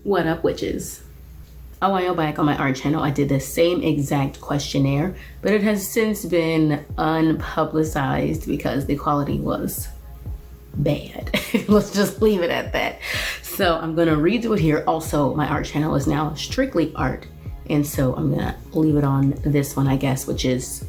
What up, witches? A while back on my art channel, I did the same exact questionnaire, but it has since been unpublicized because the quality was bad. Let's just leave it at that. So I'm gonna redo it here. Also, my art channel is now strictly art, and so I'm gonna leave it on this one, I guess, which is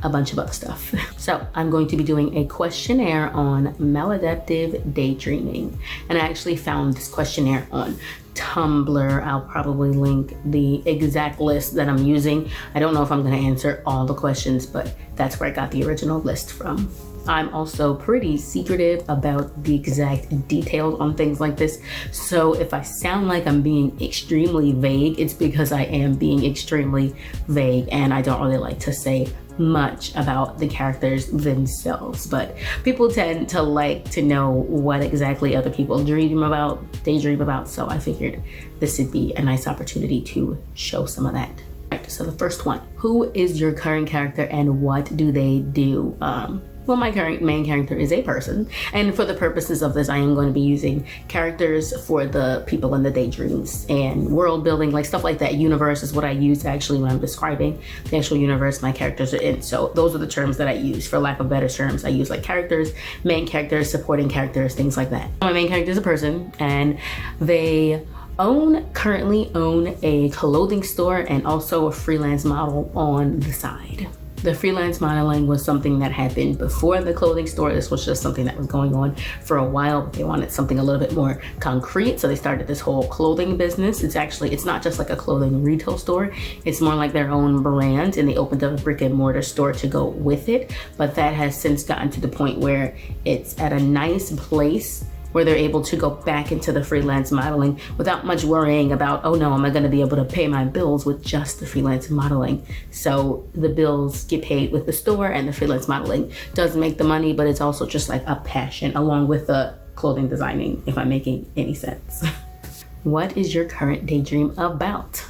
a bunch of other stuff. So I'm going to be doing a questionnaire on maladaptive daydreaming. And I actually found this questionnaire on Tumblr. I'll probably link the exact list that I'm using. I don't know if I'm gonna answer all the questions, but that's where I got the original list from. I'm also pretty secretive about the exact details on things like this. So if I sound like I'm being extremely vague, it's because I am being extremely vague and I don't really like to say much about the characters themselves, but people tend to like to know what exactly other people daydream about, so I figured this would be a nice opportunity to show some of that. Right, so the first one, who is your current character and what do they do? Well, my current main character is a person, and for the purposes of this, I am going to be using characters for the people in the daydreams and world building, like stuff like that. Universe is what I use actually when I'm describing the actual universe my characters are in. So those are the terms that I use. For lack of better terms, I use like characters, main characters, supporting characters, things like that. My main character is a person, and they currently own a clothing store and also a freelance model on the side. The freelance modeling was something that happened before the clothing store. This was just something that was going on for a while, but they wanted something a little bit more concrete. So they started this whole clothing business. It's not just like a clothing retail store. It's more like their own brand, and they opened up a brick and mortar store to go with it. But that has since gotten to the point where it's at a nice place where they're able to go back into the freelance modeling without much worrying about, oh no, am I gonna be able to pay my bills with just the freelance modeling? So the bills get paid with the store and the freelance modeling does make the money, but it's also just like a passion along with the clothing designing, if I'm making any sense. What is your current daydream about?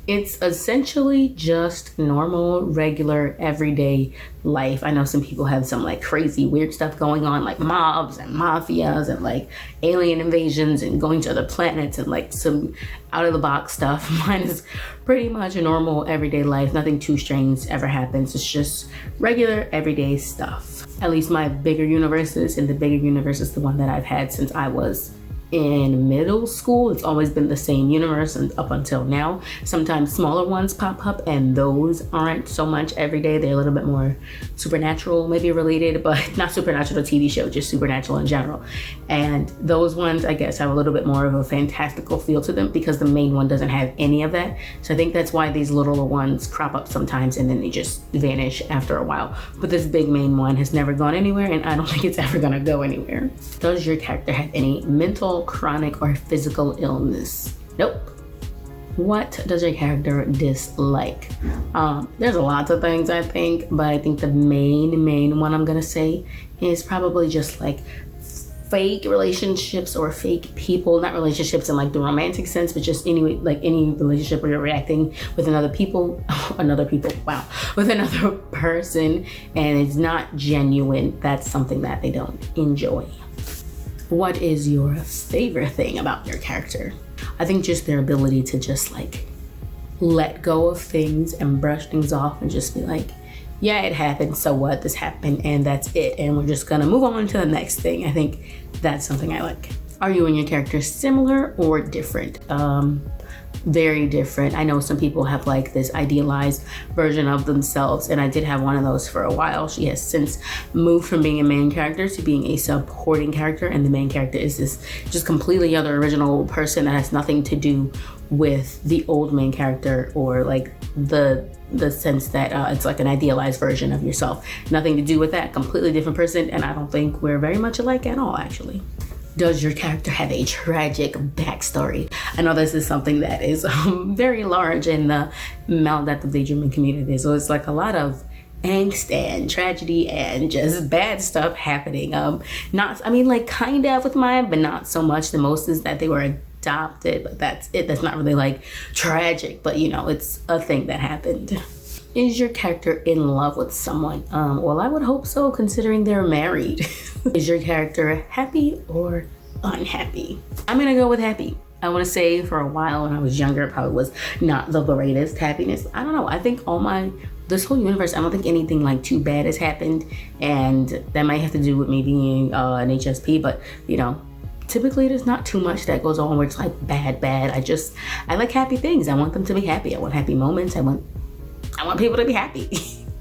It's essentially just normal, regular, everyday life. I know some people have some like crazy, weird stuff going on, like mobs and mafias and like alien invasions and going to other planets and like some out of the box stuff. Mine is pretty much a normal, everyday life. Nothing too strange ever happens. It's just regular, everyday stuff. At least my bigger universes, and the bigger universe is the one that I've had since I was in middle school. It's always been the same universe and up until now. Sometimes smaller ones pop up and those aren't so much every day. They're a little bit more supernatural maybe related, but not supernatural TV show, just supernatural in general. And those ones I guess have a little bit more of a fantastical feel to them because the main one doesn't have any of that. So I think that's why these little ones crop up sometimes and then they just vanish after a while. But this big main one has never gone anywhere, and I don't think it's ever gonna go anywhere. Does your character have any mental, chronic, or physical illness? Nope. What does your character dislike? There's a lot of things I think, but I think the main one I'm gonna say is probably just like fake relationships or fake people. Not relationships in like the romantic sense, but just any relationship where you're reacting with with another person and it's not genuine. That's something that they don't enjoy. What is your favorite thing about your character? I think just their ability to just like let go of things and brush things off and just be like, yeah, it happened, so what? This happened and that's it, and we're just gonna move on to the next thing. I think that's something I like. Are you and your character similar or different? Very different. I know some people have like this idealized version of themselves, and I did have one of those for a while. She has since moved from being a main character to being a supporting character, and the main character is this just completely other original person that has nothing to do with the old main character or like the sense that it's like an idealized version of yourself. Nothing to do with that, completely different person, and I don't think we're very much alike at all, actually. Does your character have a tragic backstory? I know this is something that is very large in the maladaptive daydreaming community. So it's like a lot of angst and tragedy and just bad stuff happening. Kind of with mine, but not so much. The most is that they were adopted, but that's it. That's not really like tragic, but it's a thing that happened. Is your character in love with someone? Well, I would hope so, considering they're married. Is your character happy or unhappy? I'm gonna go with happy. I want to say for a while when I was younger, it probably was not the greatest happiness. I don't know. I think this whole universe, I don't think anything like too bad has happened. And that might have to do with me being an HSP, but you know, typically there's not too much that goes on where it's like bad. I like happy things. I want them to be happy. I want happy moments. I want people to be happy.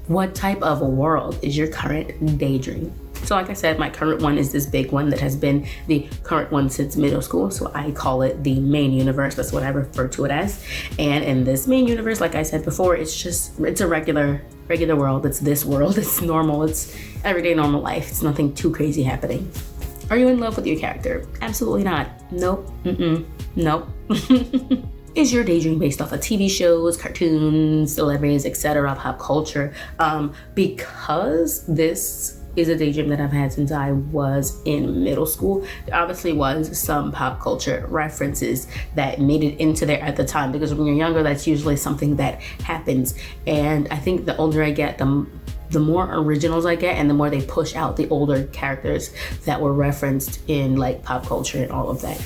What type of a world is your current daydream? So like I said, my current one is this big one that has been the current one since middle school. So I call it the main universe. That's what I refer to it as. And in this main universe, like I said before, it's a regular world. It's this world. It's normal. It's everyday normal life. It's nothing too crazy happening. Are you in love with your character? Absolutely not. Nope. Nope. Is your daydream based off of TV shows, cartoons, celebrities, etc., pop culture? Because this is a daydream that I've had since I was in middle school. There obviously was some pop culture references that made it into there at the time, because when you're younger, that's usually something that happens. And I think the older I get, the more originals I get, and the more they push out the older characters that were referenced in like pop culture and all of that.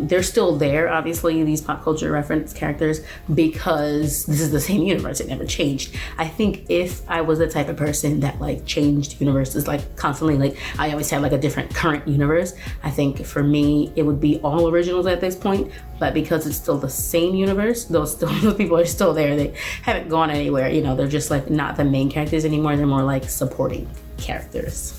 They're still there, obviously, these pop culture reference characters, because this is the same universe. It never changed. I think if I was the type of person that like changed universes like constantly, like I always had like a different current universe, I think for me it would be all originals at this point. But because it's still the same universe, those people are still there. They haven't gone anywhere. You know, they're just like not the main characters anymore. They're more like supporting characters.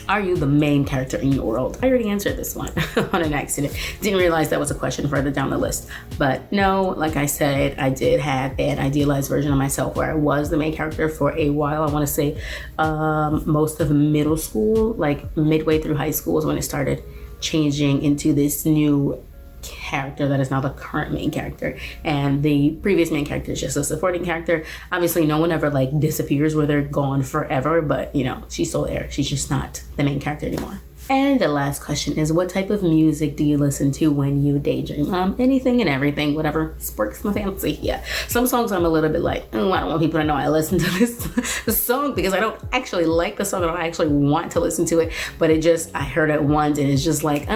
Are you the main character in your world? I already answered this one on an accident. Didn't realize that was a question further down the list. But no, like I said, I did have an idealized version of myself where I was the main character for a while. I want to say most of middle school, like midway through high school is when it started changing into this new character that is now the current main character, and the previous main character is just a supporting character. Obviously no one ever like disappears where they're gone forever, but you know, she's still there. She's just not the main character anymore. And the last question is, what type of music do you listen to when you daydream? Anything and everything, whatever sparks my fancy. Yeah, some songs I'm a little bit like, oh, I don't want people to know I listen to this song, because I don't actually like the song. I don't actually want to listen to it, but I heard it once and it's just like,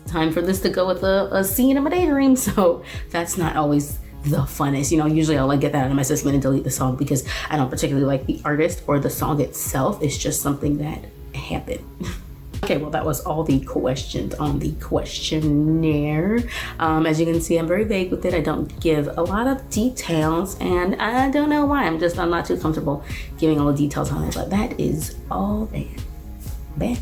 time for this to go with a scene of my daydream. So that's not always the funnest. You know, usually I'll like get that out of my system and delete the song, because I don't particularly like the artist or the song itself. It's just something that happened. Okay, well, that was all the questions on the questionnaire. As you can see, I'm very vague with it. I don't give a lot of details, and I don't know why. I'm not too comfortable giving all the details on it, but that is all there. Bet.